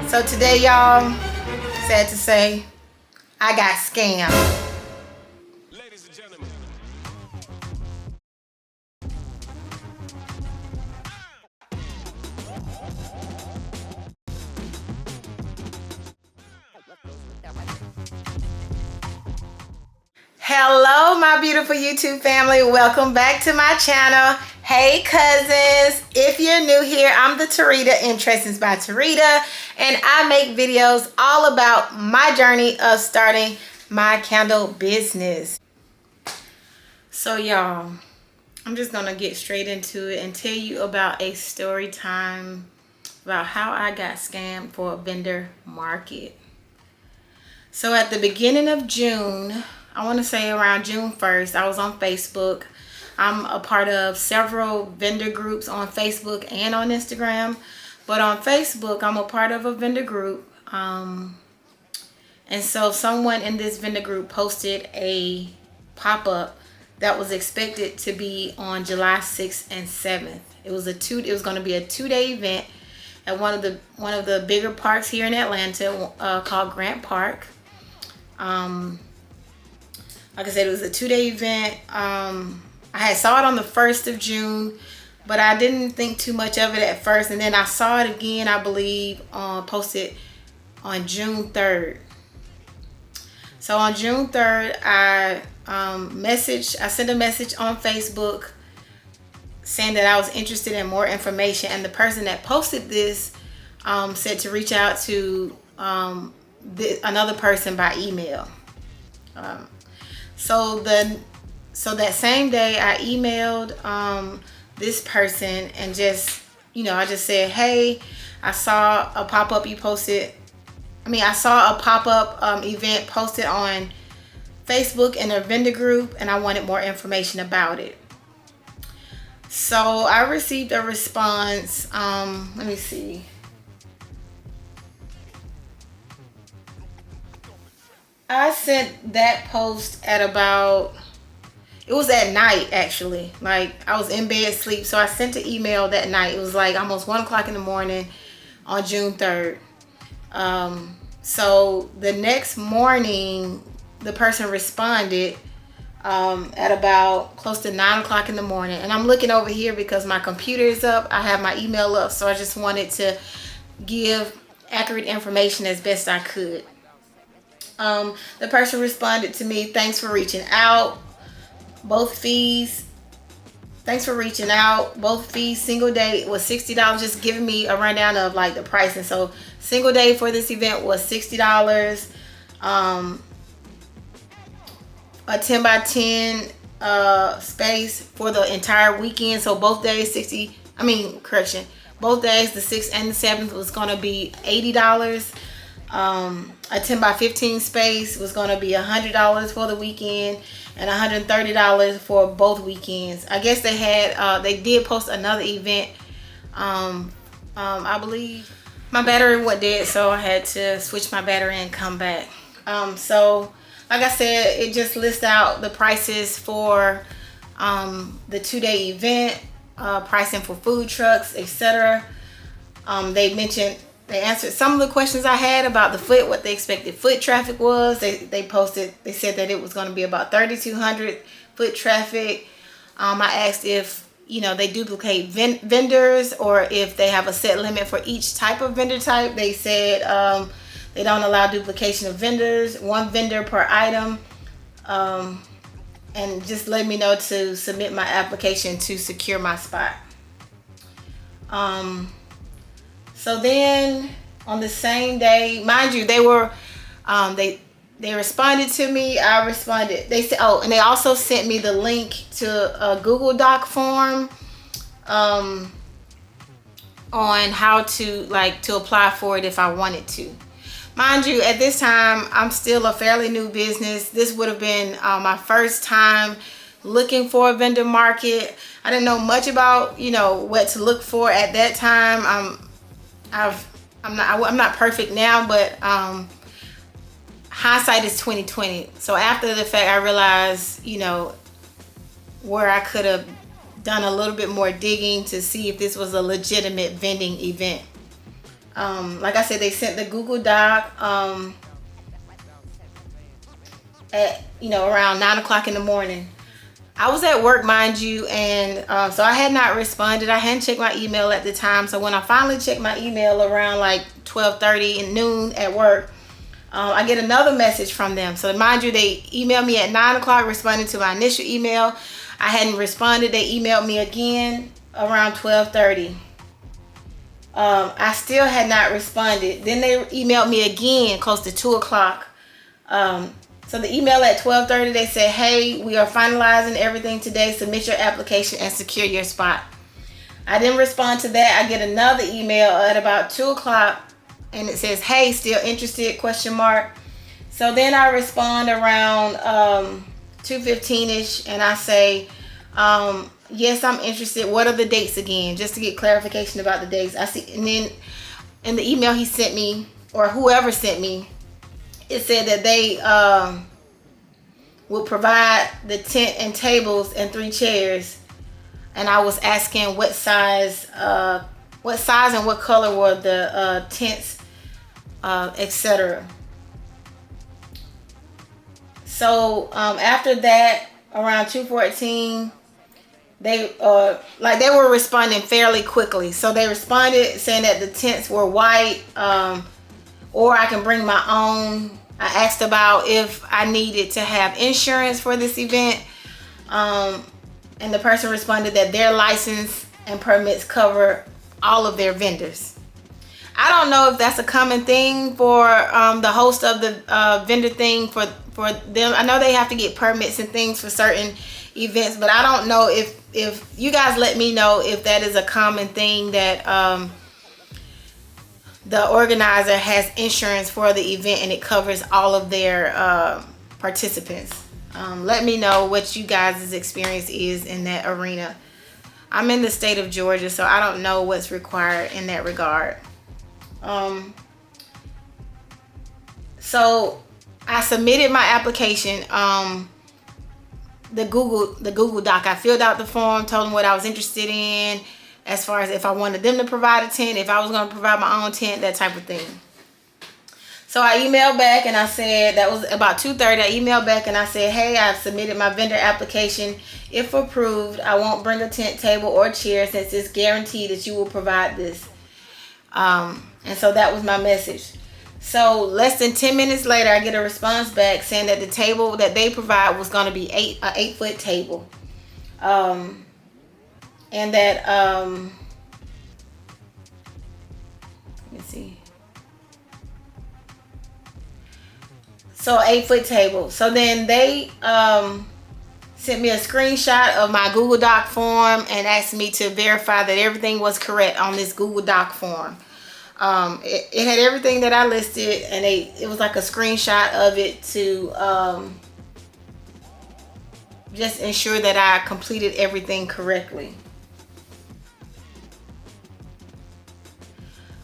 So today, y'all, sad to say, I got scammed. Ladies and gentlemen. Hello, my beautiful YouTube family. Welcome back to my channel. Hey, cousins. If you're new here, I'm the Tarita in Tressings by Tarita, and I make videos all about my journey of starting my candle business. So, y'all, I'm just going to get straight into it and tell you about a story time about how I got scammed for a vendor market. So, at the beginning of June, I want to say around June 1st, I was on Facebook. I'm a part of several vendor groups on Facebook and on Instagram. But on Facebook, I'm a part of a vendor group. And so someone in this vendor group posted a pop-up that was expected to be on July 6th and 7th. It was going to be a 2-day event at one of the bigger parks here in Atlanta, called Grant Park. Like I said, it was a 2-day event. I had saw it on the 1st of June, but I didn't think too much of it at first. And then I saw it again, I believe, posted on June 3rd. So on June 3rd, I sent a message on Facebook saying that I was interested in more information. And the person that posted this said to reach out to another person by email. So that same day, I emailed this person and I just said, hey, I saw a pop-up you posted. I saw a pop-up event posted on Facebook in a vendor group, and I wanted more information about it. So I received a response. Let me see. I sent that post at it was at night, actually. Like, I was in bed asleep, so I sent an email that night. It was like almost 1 o'clock in the morning on June 3rd. So the next morning, the person responded at about close to 9 o'clock in the morning. And I'm looking over here because my computer is up. I have my email up, so I just wanted to give accurate information as best I could. The person responded to me, thanks for reaching out. Thanks for reaching out. Both fees, single day was $60. Just giving me a rundown of like the pricing. So single day for this event was $60. A 10 by 10 space for the entire weekend. So both days, both days, the 6th and the 7th, was going to be $80. A 10 by 15 space was going to be $100 for the weekend and $130 for both weekends. I guess they did post another event. I believe my battery went dead, so I had to switch my battery and come back. So like I said, it just lists out the prices for the 2-day event, pricing for food trucks, etc. They answered some of the questions I had about the what the expected foot traffic was. They said that it was going to be about 3,200 foot traffic. I asked if, they duplicate vendors or if they have a set limit for each type of vendor type. They said they don't allow duplication of vendors, 1 vendor per item. And just let me know to submit my application to secure my spot. So then on the same day, mind you, they responded to me. I responded. They said, and they also sent me the link to a Google Doc form on how to apply for it if I wanted to. Mind you, at this time, I'm still a fairly new business. This would have been my first time looking for a vendor market. I didn't know much about, what to look for at that time. I'm not perfect now, but hindsight is 2020. So after the fact, I realized, where I could have done a little bit more digging to see if this was a legitimate vending event. Like I said, they sent the Google Doc at around 9 o'clock in the morning. I was at work, mind you, and so I had not responded. I hadn't checked my email at the time. So when I finally checked my email around like 12:30 and noon at work, I get another message from them. So mind you, they emailed me at 9 o'clock responding to my initial email. I hadn't responded. They emailed me again around 12:30. I still had not responded. Then they emailed me again close to 2 o'clock. So the email at 12:30, they said, hey, we are finalizing everything today. Submit your application and secure your spot. I didn't respond to that. I get another email at about 2 o'clock and it says, hey, still interested, question mark. So then I respond around 2:15ish and I say, yes, I'm interested. What are the dates again? Just to get clarification about the dates. I see, and then in the email he sent me, or whoever sent me, it said that they will provide the tent and tables and 3 chairs. And I was asking what size and what color were the tents, etc. So after that, around 2:14, they were responding fairly quickly. So they responded saying that the tents were white, or I can bring my own. I asked about if I needed to have insurance for this event, and the person responded that their license and permits cover all of their vendors. I don't know if that's a common thing for the host of the vendor thing for them. I know they have to get permits and things for certain events, but I don't know if you guys let me know if that is a common thing that the organizer has insurance for the event and it covers all of their participants. Let me know what you guys' experience is in that arena. I'm in the state of Georgia, so I don't know what's required in that regard. So I submitted my application, the Google Doc. I filled out the form, told them what I was interested in, as far as if I wanted them to provide a tent, if I was going to provide my own tent, that type of thing. So I emailed back and I said, that was about 2:30. I emailed back and I said, hey, I've submitted my vendor application. If approved, I won't bring a tent, table, or chair since it's guaranteed that you will provide this. And so that was my message. So less than 10 minutes later, I get a response back saying that the table that they provide was going to be an 8-foot table. And that, let me see. So 8-foot table. So then they sent me a screenshot of my Google Doc form and asked me to verify that everything was correct on this Google Doc form. It had everything that I listed, and it was like a screenshot of it to just ensure that I completed everything correctly.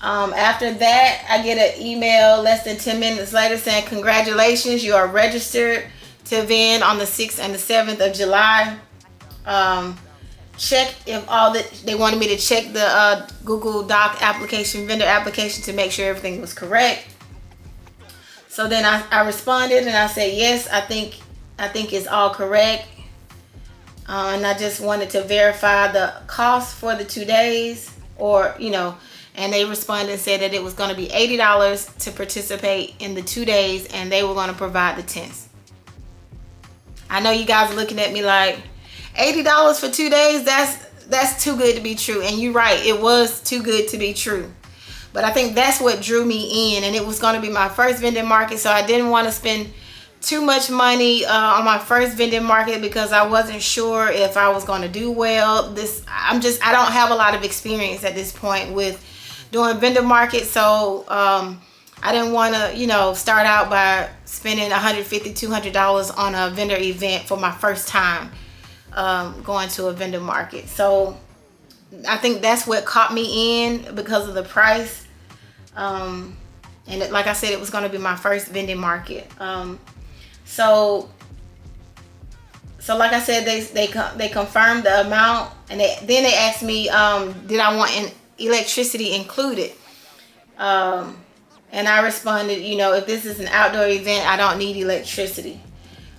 After that, I get an email less than 10 minutes later saying, congratulations, you are registered to vend on the 6th and the 7th of July. Check if all that, they wanted me to check the Google Doc application, vendor application, to make sure everything was correct. So then I responded and I said, yes, I think it's all correct. And I just wanted to verify the cost for the 2 days, or, and they responded and said that it was going to be $80 to participate in the 2 days, and they were going to provide the tents. I know you guys are looking at me like, $80 for 2 days, that's too good to be true. And you're right, it was too good to be true. But I think that's what drew me in, and it was going to be my first vending market, so I didn't want to spend too much money on my first vending market because I wasn't sure if I was going to do well. I don't have a lot of experience at this point with doing vendor markets, so I didn't want to start out by spending $150, $200 on a vendor event for my first time going to a vendor market. So I think that's what caught me in, because of the price, and like I said, it was going to be my first vending market. So like I said, they confirmed the amount, and then they asked me, did I want electricity included? And I responded, if this is an outdoor event, I don't need electricity.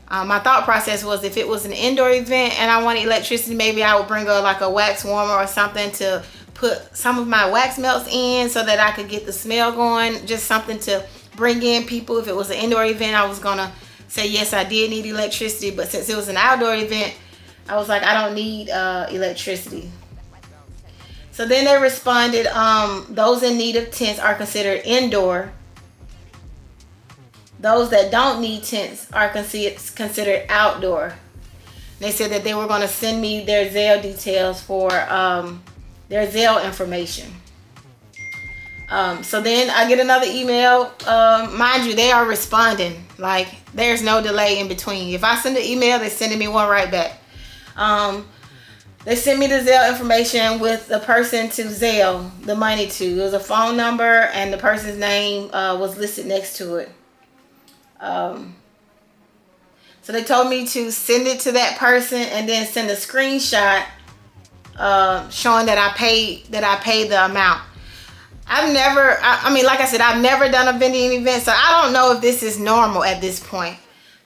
My thought process was, if it was an indoor event and I wanted electricity, maybe I would bring a wax warmer or something to put some of my wax melts in so that I could get the smell going. Just something to bring in people. If it was an indoor event, I was gonna say yes, I did need electricity. But since it was an outdoor event, I was like, I don't need electricity. So then they responded, those in need of tents are considered indoor. Those that don't need tents are considered outdoor. They said that they were going to send me their Zelle details for their Zelle information. So then I get another email. Mind you, they are responding. Like, there's no delay in between. If I send an email, they're sending me one right back. They sent me the Zelle information with the person to Zelle the money to. It was a phone number, and the person's name was listed next to it. So they told me to send it to that person and then send a screenshot showing that I paid the amount. Like I said, I've never done a vending event, so I don't know if this is normal at this point.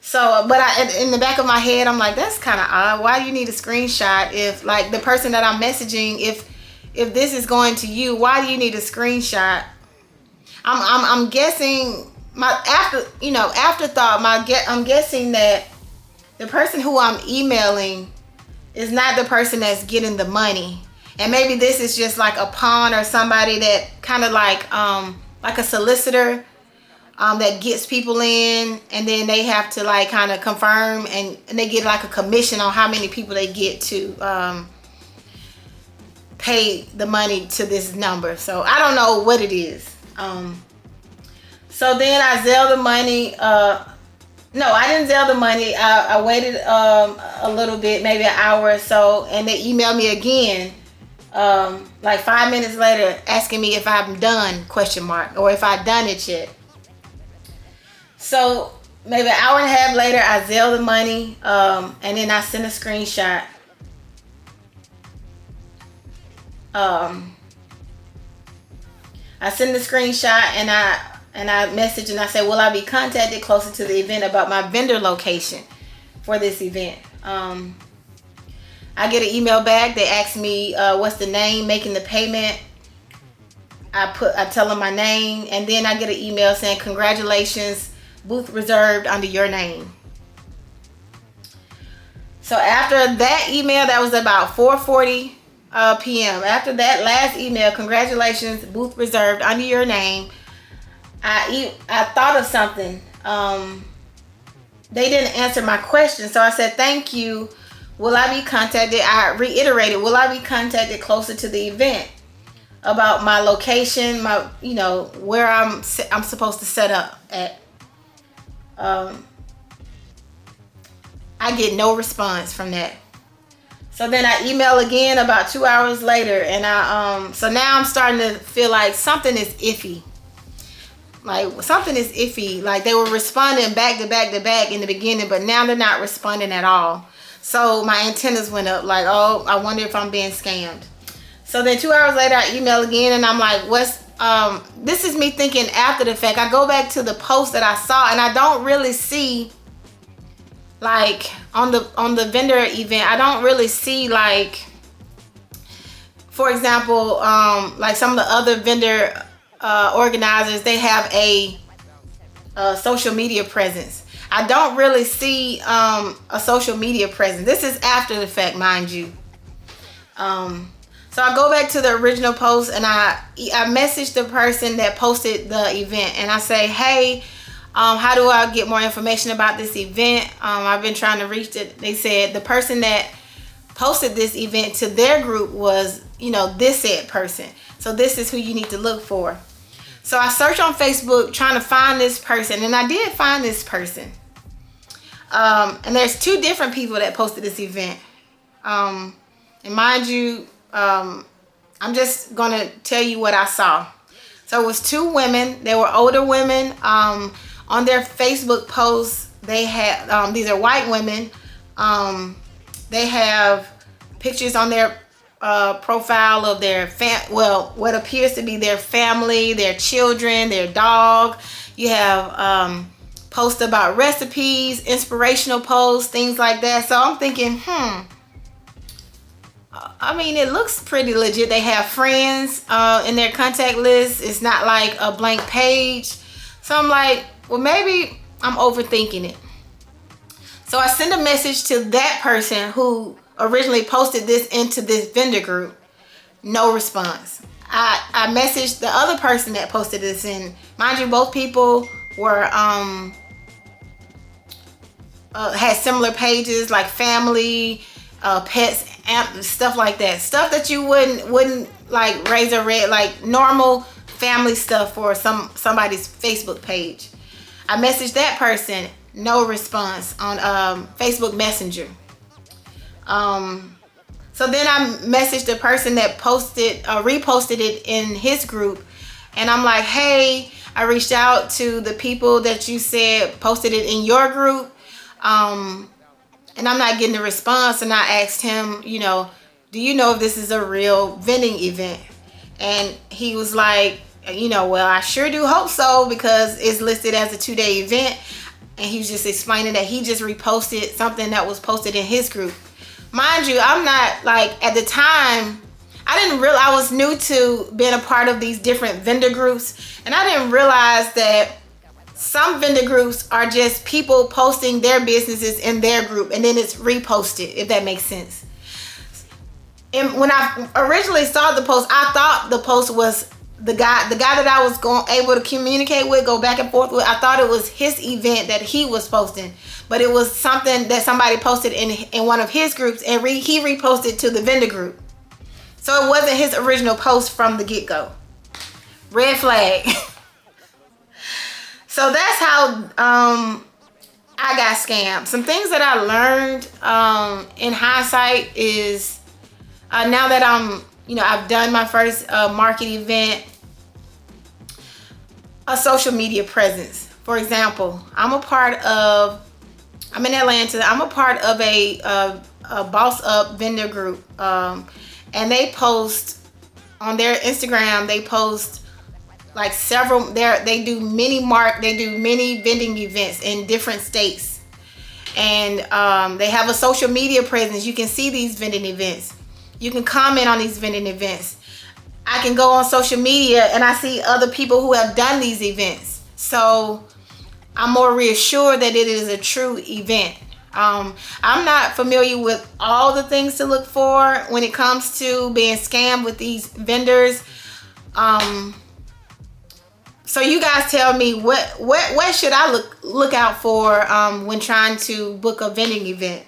So, but in the back of my head, I'm like, that's kind of odd. Why do you need a screenshot if, like, the person that I'm messaging, if this is going to you, why do you need a screenshot? I'm guessing afterthought. I'm guessing that the person who I'm emailing is not the person that's getting the money, and maybe this is just like a pawn or somebody that kind of like a solicitor. That gets people in, and then they have to like kind of confirm, and they get like a commission on how many people they get to pay the money to this number. So I don't know what it is. So then I Zelle the money. No, I didn't Zelle the money. I waited a little bit, maybe an hour or so, and they emailed me again like 5 minutes later asking me if I'm done, or if I've done it yet. So maybe an hour and a half later, I Zelle the money, and then I sent a screenshot. I sent the screenshot, and I messaged and I said, will I be contacted closer to the event about my vendor location for this event? I get an email back. They ask me what's the name, making the payment. I tell them my name, and then I get an email saying, congratulations, booth reserved under your name. So after that email, that was about 4:40 p.m. After that last email, congratulations, booth reserved under your name, I thought of something. They didn't answer my question, so I said, thank you. Will I be contacted? I reiterated, will I be contacted closer to the event about my location, where I'm supposed to set up at? I get no response from that. So then I email again about 2 hours later, and so now I'm starting to feel like something is iffy. Like something is iffy. Like they were responding back to back to back in the beginning, but now they're not responding at all. So my antennas went up, like, oh, I wonder if I'm being scammed. So then 2 hours later, I email again, and I'm like, this is me thinking after the fact. I go back to the post that I saw, and I don't really see, like, on the vendor event, I don't really see, like, for example, like some of the other vendor organizers, they have a social media presence. I don't really see a social media presence. This is after the fact, mind you. So I go back to the original post, and I message the person that posted the event, and I say, hey, how do I get more information about this event? I've been trying to reach it. They said the person that posted this event to their group was, this said person. So this is who you need to look for. So I searched on Facebook trying to find this person, and I did find this person. And there's 2 different people that posted this event. And mind you, I'm just gonna tell you what I saw. So it was 2 women. They were older women. On their Facebook posts, they had these are white women. They have pictures on their profile of their what appears to be their family, their children, their dog. You have posts about recipes, inspirational posts, things like that. So I'm thinking, I mean, it looks pretty legit. They have friends in their contact list. It's not like a blank page. So I'm like, well, maybe I'm overthinking it. So I send a message to that person who originally posted this into this vendor group. No response. I messaged the other person that posted this in. Mind you, both people were had similar pages like family, pets, stuff like that. Stuff that you wouldn't like raise a red, like normal family stuff for somebody's Facebook page. I messaged that person, no response on Facebook Messenger. So then I messaged the person that reposted it in his group, and I'm like, hey, I reached out to the people that you said posted it in your group, and I'm not getting a response. And I asked him, do you know if this is a real vending event? And he was like, well, I sure do hope so, because it's listed as a 2-day event. And he was just explaining that he just reposted something that was posted in his group. Mind you, I'm not, like, at the time, I was new to being a part of these different vendor groups, and I didn't realize that some vendor groups are just people posting their businesses in their group, and then it's reposted, if that makes sense. And when I originally saw the post, I thought the post was the guy that I was able to communicate with, go back and forth with. I thought it was his event that he was posting, but it was something that somebody posted in one of his groups, and he reposted to the vendor group. So it wasn't his original post from the get-go. Red flag. So that's how I got scammed. Some things that I learned in hindsight is now that I've done my first market event, a social media presence. For example, I'm in Atlanta. I'm a part of a Boss Up vendor group, and they post on their Instagram. They post like several. They do many vending events in different states, and they have a social media presence. You can see these vending events. You can comment on these vending events. I can go on social media and I see other people who have done these events. So I'm more reassured that it is a true event. I'm not familiar with all the things to look for when it comes to being scammed with these vendors. So you guys tell me what should I look out for when trying to book a vending event?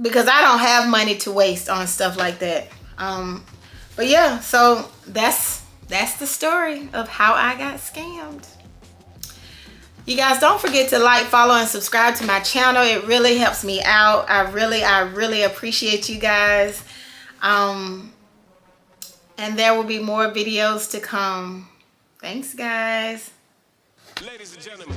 Because I don't have money to waste on stuff like that. But yeah, so that's the story of how I got scammed. You guys don't forget to like, follow, and subscribe to my channel. It really helps me out. I really appreciate you guys. And there will be more videos to come. Thanks, guys. Ladies and gentlemen.